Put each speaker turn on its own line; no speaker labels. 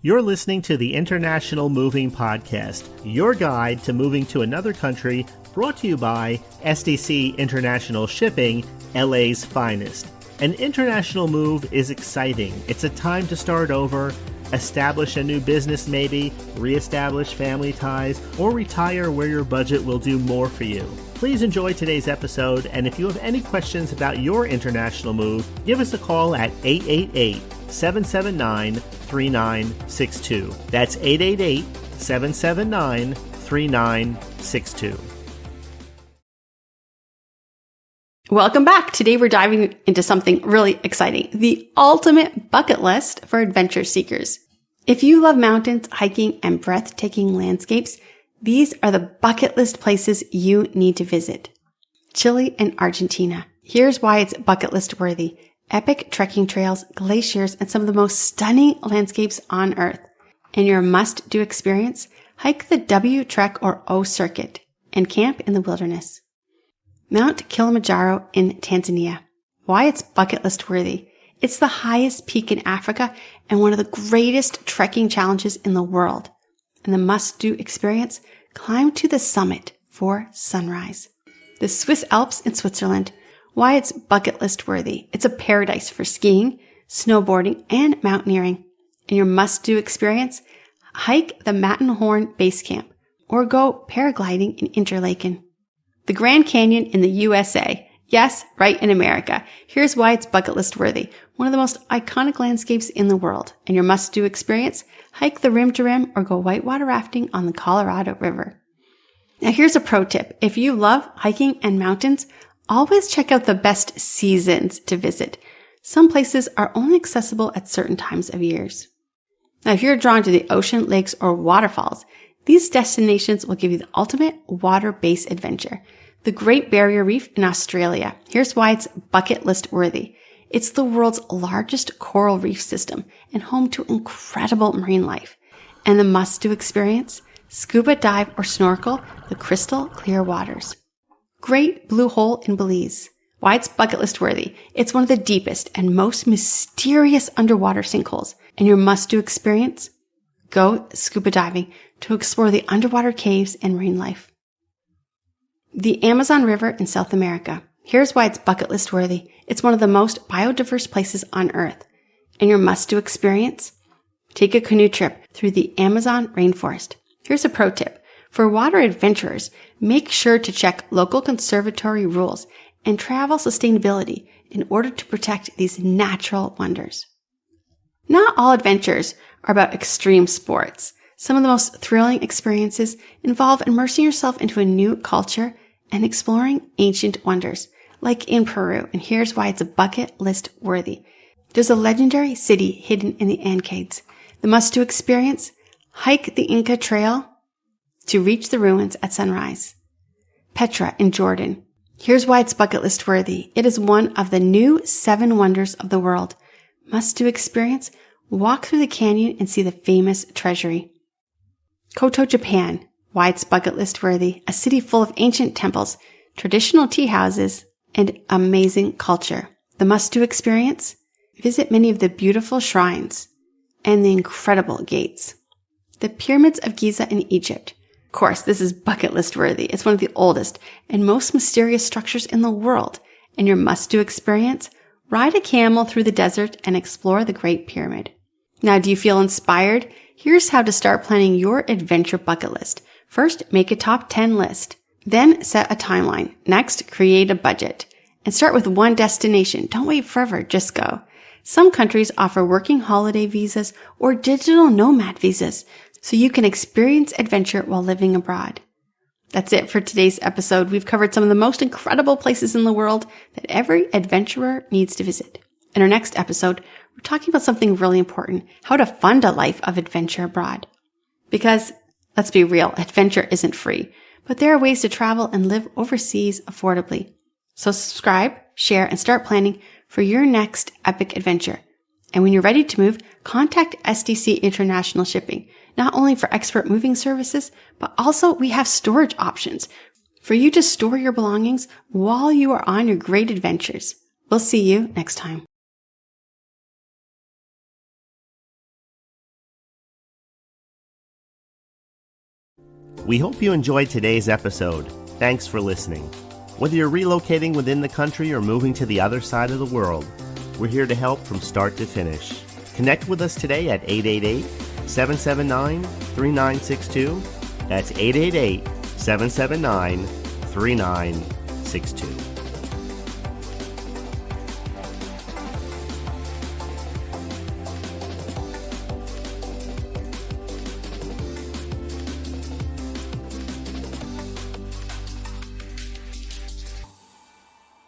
You're listening to the International Moving Podcast, your guide to moving to another country, brought to you by SDC International Shipping, LA's finest. An international move is exciting. It's a time to start over, establish a new business maybe, reestablish family ties, or retire where your budget will do more for you. Please enjoy today's episode, and if you have any questions about your international move, give us a call at 888-779-3962. That's 888-779-3962.
Welcome back. Today we're diving into something really exciting, the ultimate bucket list for adventure seekers. If you love mountains, hiking, and breathtaking landscapes, these are the bucket list places you need to visit. Chile and Argentina. Here's why it's bucket list worthy. Epic trekking trails, glaciers, and some of the most stunning landscapes on Earth. And your must-do experience? Hike the W Trek or O Circuit and camp in the wilderness. Mount Kilimanjaro in Tanzania. Why it's bucket list worthy. It's the highest peak in Africa and one of the greatest trekking challenges in the world. And the must-do experience? Climb to the summit for sunrise. The Swiss Alps in Switzerland. Why it's bucket list worthy. It's a paradise for skiing, snowboarding, and mountaineering. And your must-do experience? Hike the Matterhorn Base Camp or go paragliding in Interlaken. The Grand Canyon in the USA. Yes, right in America. Here's why it's bucket list worthy. One of the most iconic landscapes in the world. And your must-do experience? Hike the rim to rim or go whitewater rafting on the Colorado River. Now here's a pro tip. If you love hiking and mountains, always check out the best seasons to visit. Some places are only accessible at certain times of years. Now if you're drawn to the ocean, lakes, or waterfalls, these destinations will give you the ultimate water-based adventure. The Great Barrier Reef in Australia. Here's why it's bucket list worthy. It's the world's largest coral reef system and home to incredible marine life. And the must-do experience? Scuba dive or snorkel the crystal clear waters. Great Blue Hole in Belize. Why it's bucket list worthy. It's one of the deepest and most mysterious underwater sinkholes. And your must-do experience? Go scuba diving to explore the underwater caves and marine life. The Amazon River in South America. Here's why it's bucket list worthy. It's one of the most biodiverse places on Earth. And your must-do experience? Take a canoe trip through the Amazon rainforest. Here's a pro tip. For water adventurers, make sure to check local conservatory rules and travel sustainability in order to protect these natural wonders. Not all adventures are about extreme sports. Some of the most thrilling experiences involve immersing yourself into a new culture and exploring ancient wonders, like in Peru. And here's why it's a bucket list worthy. There's a legendary city hidden in the Andes. The must-do experience? Hike the Inca Trail to reach the ruins at sunrise. Petra in Jordan. Here's why it's bucket list worthy. It is one of the new 7 wonders of the world. Must-do experience? Walk through the canyon and see the famous treasury. Kyoto, Japan. Why it's bucket list worthy. A city full of ancient temples, traditional tea houses, and amazing culture. The must-do experience? Visit many of the beautiful shrines and the incredible gates. The pyramids of Giza in Egypt. Of course, this is bucket list worthy. It's one of the oldest and most mysterious structures in the world. And your must-do experience? Ride a camel through the desert and explore the Great Pyramid. Now, do you feel inspired? Here's how to start planning your adventure bucket list. First, make a top 10 list. Then set a timeline. Next, create a budget. And start with one destination. Don't wait forever, just go. Some countries offer working holiday visas or digital nomad visas, so you can experience adventure while living abroad. That's it for today's episode. We've covered some of the most incredible places in the world that every adventurer needs to visit. In our next episode, we're talking about something really important, how to fund a life of adventure abroad. Because, let's be real, adventure isn't free, but there are ways to travel and live overseas affordably. So subscribe, share, and start planning for your next epic adventure. And when you're ready to move, contact SDC International Shipping, not only for expert moving services, but also we have storage options for you to store your belongings while you are on your great adventures. We'll see you next time.
We hope you enjoyed today's episode. Thanks for listening. Whether you're relocating within the country or moving to the other side of the world, we're here to help from start to finish. Connect with us today at 888-779-3962. That's 888-779-3962.